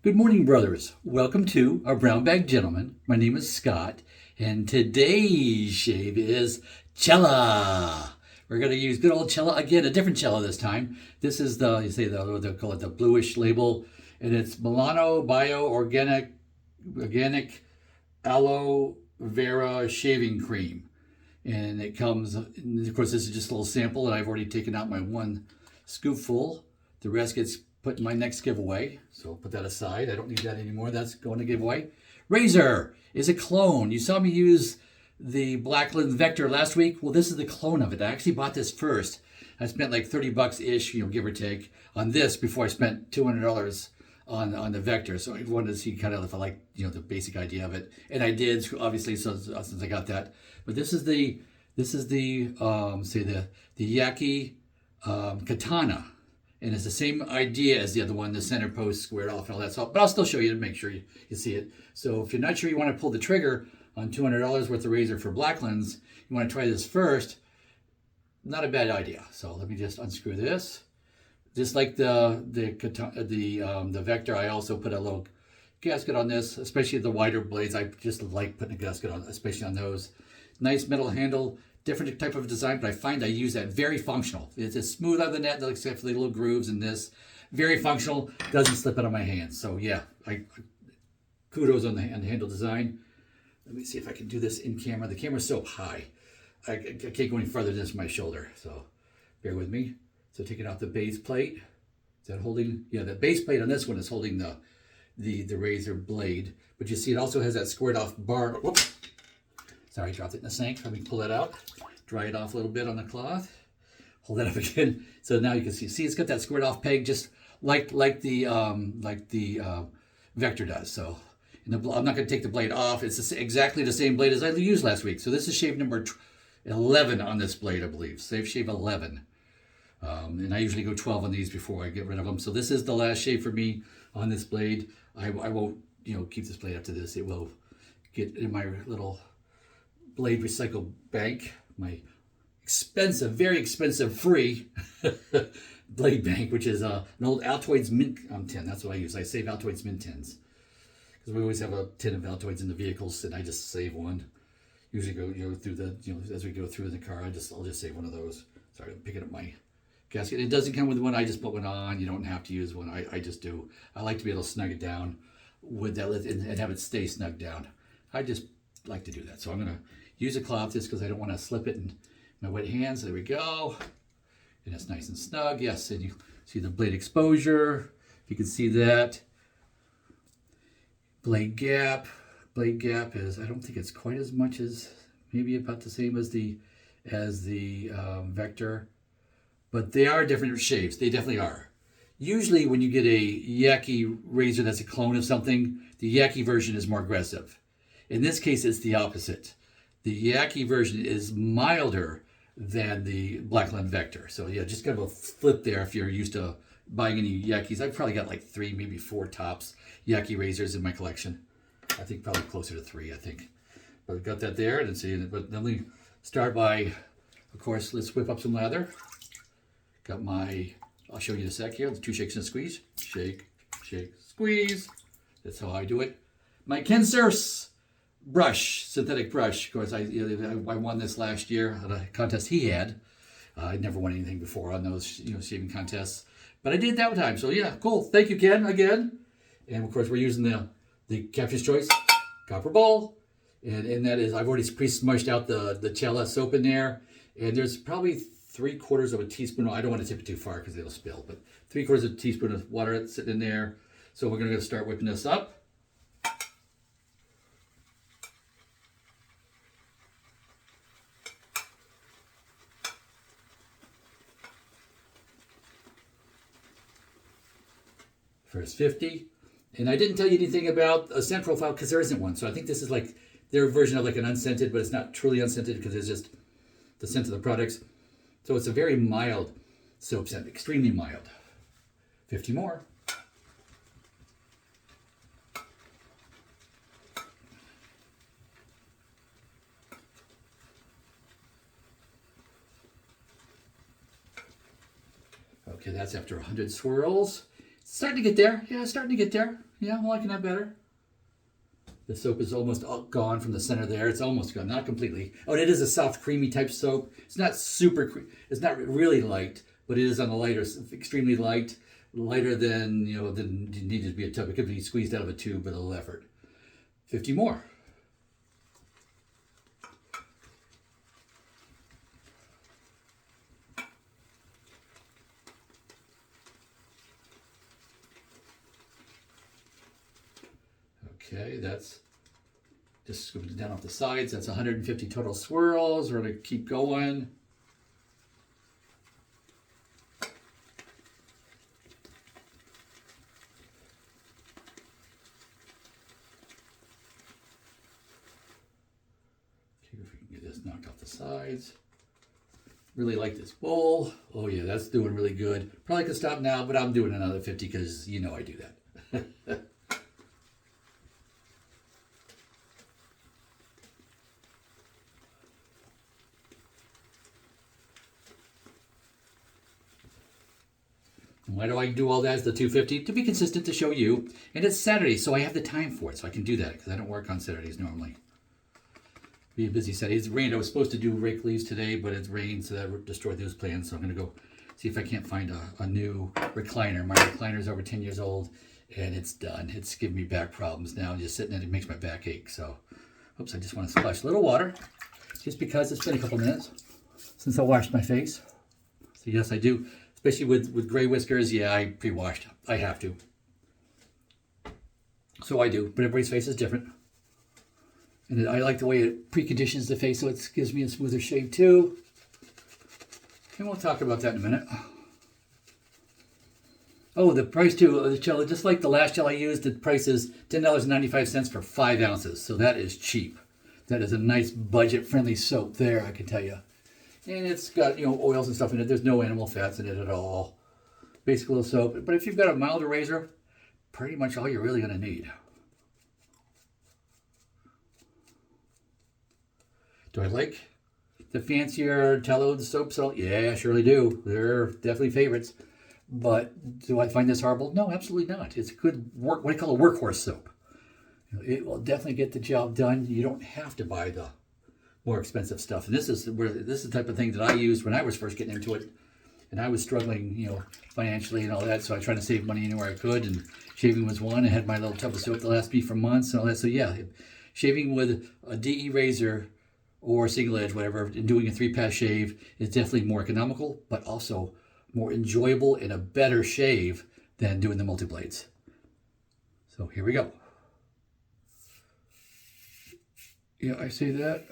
Good morning, brothers. Welcome to our Brown Bag Gentleman. My name is Scott, and today's shave is Cella. We're going to use good old Cella again, a different Cella this time. This is what they call it, the bluish label, and it's Milano Bio Organic Aloe Vera Shaving Cream. And it comes, and of course, this is just a little sample, and I've already taken out my one scoopful. The rest gets put in my next giveaway, so I'll put that aside. I don't need that anymore. That's going to giveaway. Razor is a clone. You saw me use the Blackland Vector last week. Well, this is the clone of it. I actually bought this first. I spent like 30 bucks ish, give or take, on this before I spent $200 on the Vector. So I wanted to see kind of if I like the basic idea of it, and I did obviously. So since I got that, but this is the Yaqi Katana. And it's the same idea as the other one, the center post squared off and all that stuff. But I'll still show you to make sure you see it. So if you're not sure you want to pull the trigger on $200 worth of razor for Blacklands, you want to try this first, not a bad idea. So let me just unscrew this. Just like the Vector, I also put a little gasket on this, especially the wider blades. I just like putting a gasket on, especially on those. Nice metal handle. Different type of design, but I find I use that very functional. It's as smooth on the net, except for the little grooves in this. Very functional, doesn't slip out of my hands. So yeah, kudos on the handle design. Let me see if I can do this in camera. The camera's so high, I can't go any further than this my shoulder. So bear with me. So taking out the base plate. Is that holding? Yeah, the base plate on this one is holding the razor blade. But you see, it also has that squared off bar. Whoops. Sorry, I dropped it in the sink. Let me pull that out. Dry it off a little bit on the cloth. Hold that up again. So now you can see. See, it's got that squared off peg, just like the Vector does. So, I'm not going to take the blade off. It's exactly the same blade as I used last week. So this is shave number 11 on this blade, I believe. Save shave 11. And I usually go 12 on these before I get rid of them. So this is the last shave for me on this blade. I won't keep this blade after this. It will get in my little blade recycle bank, my expensive, very expensive free blade bank, which is an old Altoids mint tin. That's what I use. I save Altoids mint tins because we always have a tin of Altoids in the vehicles, and I just save one. Usually go through the as we go through in the car. I'll just save one of those. Sorry, I'm picking up my gasket. It doesn't come with one. I just put one on. You don't have to use one. I just do. I like to be able to snug it down with that and have it stay snug down. I just like to do that. So I'm gonna use a cloth just because I don't want to slip it in my wet hands. There we go. And it's nice and snug. Yes, and you see the blade exposure. If you can see that. Blade gap. Blade gap is, I don't think it's quite as much as, maybe about the same as the Vector. But they are different shaves. They definitely are. Usually when you get a Yaqi razor that's a clone of something, the Yaqi version is more aggressive. In this case, it's the opposite. The Yaqi version is milder than the Blackland Vector. So yeah, just kind of a flip there if you're used to buying any Yaqis. I've probably got like 3, maybe 4 tops Yaqi razors in my collection. I think probably closer to 3, I think. But I've got that there. And see, but let me start by, of course, let's whip up some lather. Got my, I'll show you in a sec here, the 2 shakes and a squeeze. Shake, shake, squeeze. That's how I do it. My Ken Surfs brush, synthetic brush. Of course, I won this last year at a contest he had. I'd never won anything before on those shaving contests, but I did that time. So yeah, cool. Thank you, Ken, again. And of course, we're using the Captain's Choice copper bowl, and that is, I've already pre-smushed out the Cella soap in there, and there's probably 3/4 of a teaspoon. I don't want to tip it too far because it'll spill, but 3/4 of a teaspoon of water that's sitting in there. So we're going to start whipping this up. First 50. And I didn't tell you anything about a scent profile because there isn't one. So I think this is like their version of like an unscented, but it's not truly unscented because it's just the scent of the products. So it's a very mild soap scent, extremely mild. 50 more. Okay, that's after 100 swirls. Starting to get there. Yeah, starting to get there. Yeah, I'm liking that better. The soap is almost all gone from the center there. It's almost gone, not completely. Oh, and it is a soft, creamy type soap. It's not super, it's not really light, but it is on the lighter, extremely light, lighter than, than it needed to be a tub. It could be squeezed out of a tube with a little effort. 50 more. Okay, that's just scooping it down off the sides. That's 150 total swirls. We're going to keep going. See if we can get this knocked off the sides. Really like this bowl. Oh yeah, that's doing really good. Probably could stop now, but I'm doing another 50 because I do that. Why do I do all that as the 250? To be consistent, to show you. And it's Saturday, so I have the time for it, so I can do that because I don't work on Saturdays normally. Be a busy Saturday. It's rained. I was supposed to do rake leaves today, but it's rained, so that destroyed those plans. So I'm going to go see if I can't find a new recliner. My recliner is over 10 years old, and it's done. It's giving me back problems now. Just sitting in it makes my back ache. So, oops, I just want to splash a little water, just because it's been a couple minutes since I washed my face. So yes, I do. Especially with gray whiskers, yeah, I pre-washed. I have to. So I do, but everybody's face is different. And I like the way it preconditions the face so it gives me a smoother shave too. And we'll talk about that in a minute. Oh, the price too of the gel, just like the last gel I used, the price is $10.95 for 5 ounces. So that is cheap. That is a nice budget-friendly soap there, I can tell you. And it's got, oils and stuff in it. There's no animal fats in it at all. Basic little soap. But if you've got a milder razor, pretty much all you're really going to need. Do I like the fancier tallow soaps? Yeah, I surely do. They're definitely favorites. But do I find this horrible? No, absolutely not. It's a good what do you call a workhorse soap. It will definitely get the job done. You don't have to buy the more expensive stuff. And this is the type of thing that I used when I was first getting into it, and I was struggling, financially and all that. So I tried to save money anywhere I could, and shaving was one. I had my little tub of soap that lasted me for months and all that. So yeah, shaving with a DE razor or single edge, whatever, and doing a 3-pass shave is definitely more economical, but also more enjoyable and a better shave than doing the multi-blades. So here we go. Yeah, I say that.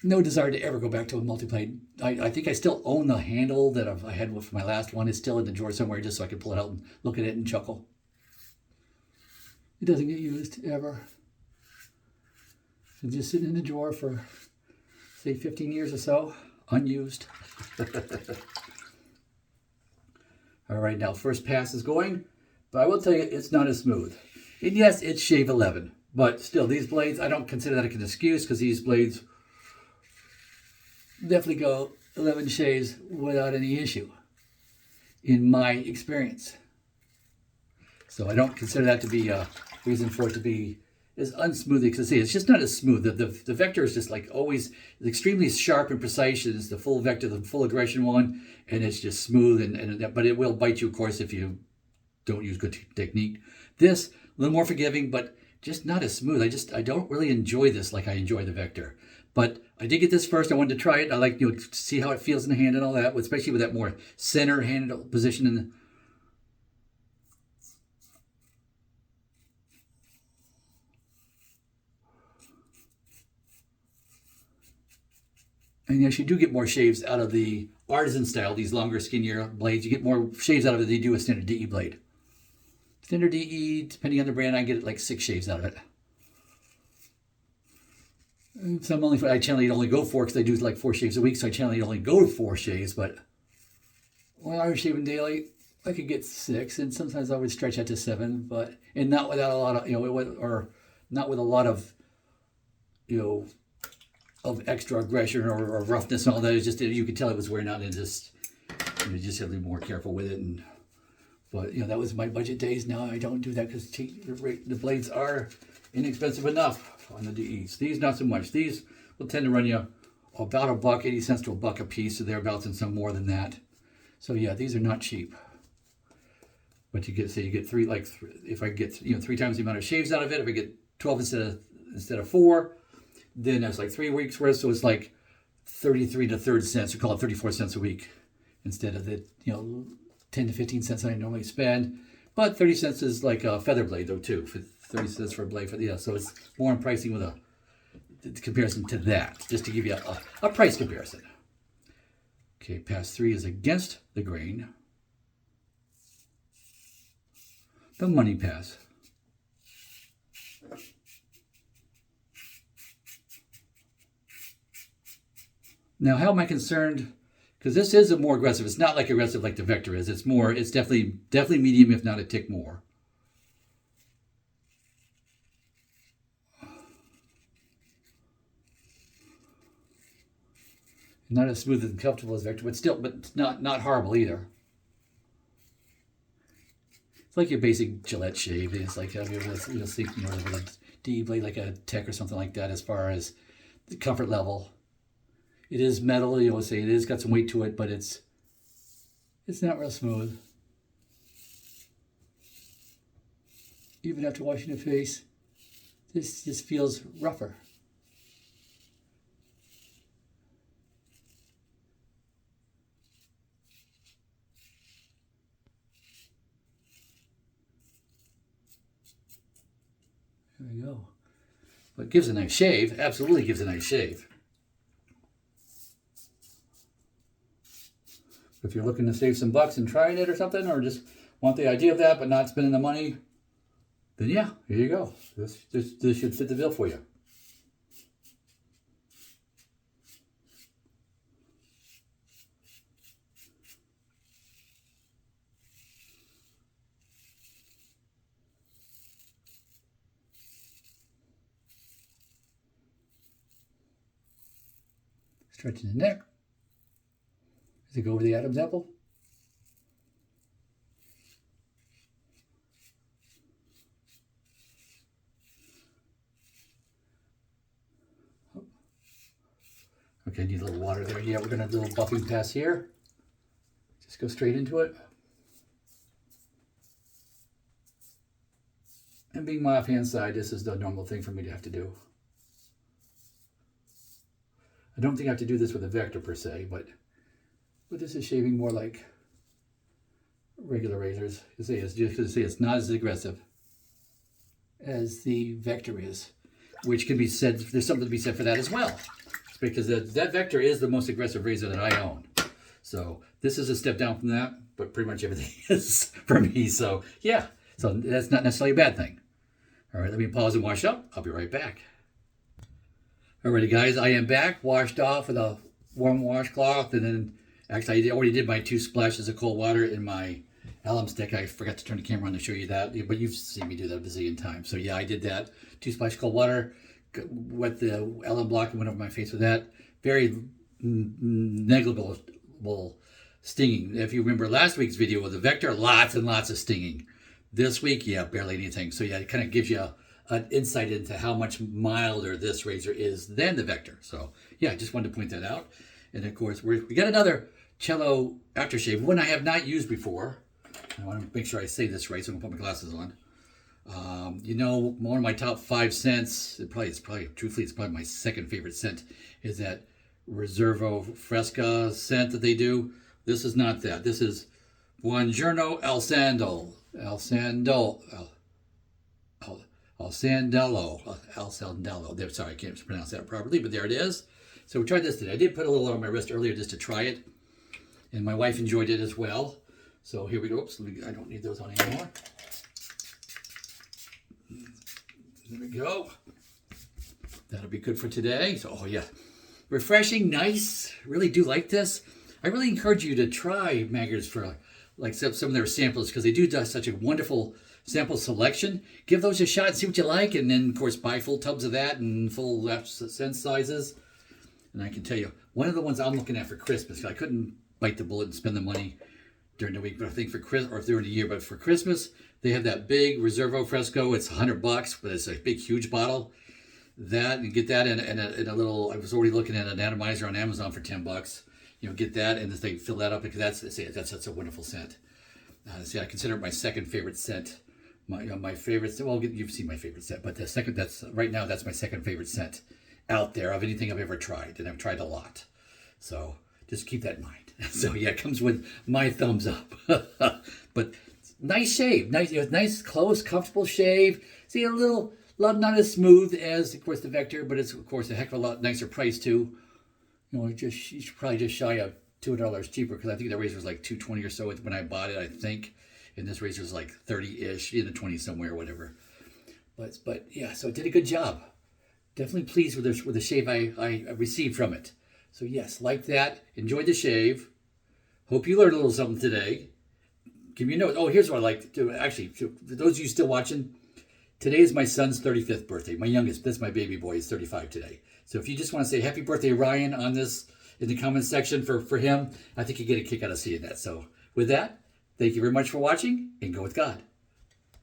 No desire to ever go back to a multi-blade. I think I still own the handle that I had for my last one. It's still in the drawer somewhere just so I can pull it out and look at it and chuckle. It doesn't get used ever. It's just sitting in the drawer for, say, 15 years or so, unused. All right, now first pass is going, but I will tell you it's not as smooth. And yes, it's shave 11, but still these blades, I don't consider that an excuse because these blades definitely go 11 shaves without any issue, in my experience. So I don't consider that to be a reason for it to be as unsmooth as it's just not as smooth. The vector is just like always extremely sharp and precise. It's the full vector, the full aggression one, and it's just smooth. But it will bite you, of course, if you don't use good technique. This, a little more forgiving, but just not as smooth. I don't really enjoy this like I enjoy the vector. But I did get this first. I wanted to try it. I like to see how it feels in the hand and all that, especially with that more center hand position in the. And yes, you do get more shaves out of the artisan style, these longer, skinnier blades. You get more shaves out of it than you do a standard DE blade. Standard DE, depending on the brand, I get like 6 shaves out of it. Some I generally only go 4 because I do like 4 shaves a week, so I generally only go 4 shaves. But when I was shaving daily, I could get 6, and sometimes I would stretch out to 7, and not without a lot of or not with a lot of of extra aggression or roughness and all that. It's just you could tell it was wearing out, and just have to be more careful with it. But, that was my budget days. Now I don't do that because the blades are inexpensive enough on the DEs. These, not so much. These will tend to run you about $1, 80 cents to $1 a piece, so thereabouts, and some more than that. So yeah, these are not cheap. But you get three, if I get 3 times the amount of shaves out of it, if I get 12 instead of 4, then that's like 3 weeks worth. So it's like 33 to 30 cents. We call it 34 cents a week instead of the 10 to 15 cents I normally spend. But 30 cents is like a feather blade though too. For 30 cents for a blade, so it's more in pricing with a comparison to that, just to give you a price comparison. Okay, pass 3 is against the grain. The money pass. Now, how am I concerned? Because this is a more aggressive. It's not like aggressive like the Vector is. It's more. It's definitely medium, if not a tick more. Not as smooth and comfortable as Vector, but not horrible either. It's like your basic Gillette shave. It's like you'll see more with a DE blade, like a Tech or something like that, as far as the comfort level. It is metal, you would say it is got some weight to it, but it's not real smooth. Even after washing the face, this just feels rougher. There we go. But it gives a nice shave. Absolutely gives a nice shave. If you're looking to save some bucks and trying it or something, or just want the idea of that but not spending the money, then yeah, here you go. This should fit the bill for you. Stretching the neck. Does it go over the Adam's apple? Okay, need a little water there. Yeah, we're going to do a little buffing pass here. Just go straight into it. And being my offhand side, this is the normal thing for me to have to do. I don't think I have to do this with a Vector per se, but this is shaving more like regular razors. It's not as aggressive as the Vector is, which can be said, there's something to be said for that as well. Because that Vector is the most aggressive razor that I own. So this is a step down from that, but pretty much everything is for me. So yeah, so that's not necessarily a bad thing. All right, let me pause and wash up. I'll be right back. Alrighty guys, I am back, washed off with a warm washcloth, and then actually I already did my 2 splashes of cold water in my alum stick. I forgot to turn the camera on to show you that, but you've seen me do that a bazillion times. So yeah, I did that. 2 splashes of cold water, wet the alum block and went over my face with that. Very negligible stinging. If you remember last week's video with the Vector, lots and lots of stinging. This week, yeah, barely anything. So yeah, it kind of gives you an insight into how much milder this razor is than the Vector. So yeah, I just wanted to point that out. And of course, we got another Cella aftershave, one I have not used before. I want to make sure I say this right, so I'm going to put my glasses on. One of my top 5 scents, truthfully, it's probably my second favorite scent, is that Reservo Fresca scent that they do. This is not that. This is Buongiorno Al Sandlalo. Al Sandlalo. Sorry, I can't pronounce that properly, but there it is. So we tried this today. I did put a little on my wrist earlier just to try it, and my wife enjoyed it as well. So here we go. Oops, I don't need those on anymore. There we go. That'll be good for today. So, oh yeah, refreshing, nice. Really do like this. I really encourage you to try Maggers for like some of their samples, because they do such a wonderful sample selection. Give those a shot and see what you like, and then of course buy full tubs of that and full scent sizes. And I can tell you, one of the ones I'm looking at for Christmas, I couldn't bite the bullet and spend the money during the week, but I think for Christmas, or during the year, but for Christmas, they have that big Reservo Fresco. It's $100, but it's a big, huge bottle. That, and get that in a little, I was already looking at an atomizer on Amazon for $10. Get that and they fill that up, because that's a wonderful scent. I consider it my second favorite scent. My favorite, well, you've seen my favorite scent, but right now that's my second favorite scent out there of anything I've ever tried, and I've tried a lot. So just keep that in mind. So yeah, it comes with my thumbs up. But nice shave, nice, close, comfortable shave. See, not as smooth as, of course, the Vector, but it's, of course, a heck of a lot nicer price too. It's probably just shy of $200 cheaper, because I think the razor was like $220 or so when I bought it, I think. And this razor is like 30-ish, in the 20s somewhere, whatever. But yeah, so it did a good job. Definitely pleased with the shave I received from it. So yes, like that. Enjoyed the shave. Hope you learned a little something today. Give me a note. Oh, here's what I like to do. Actually, for those of you still watching, today is my son's 35th birthday. My youngest, that's my baby boy, is 35 today. So if you just want to say happy birthday, Ryan, on this in the comments section for him, I think you get a kick out of seeing that. So with that, thank you very much for watching, and go with God.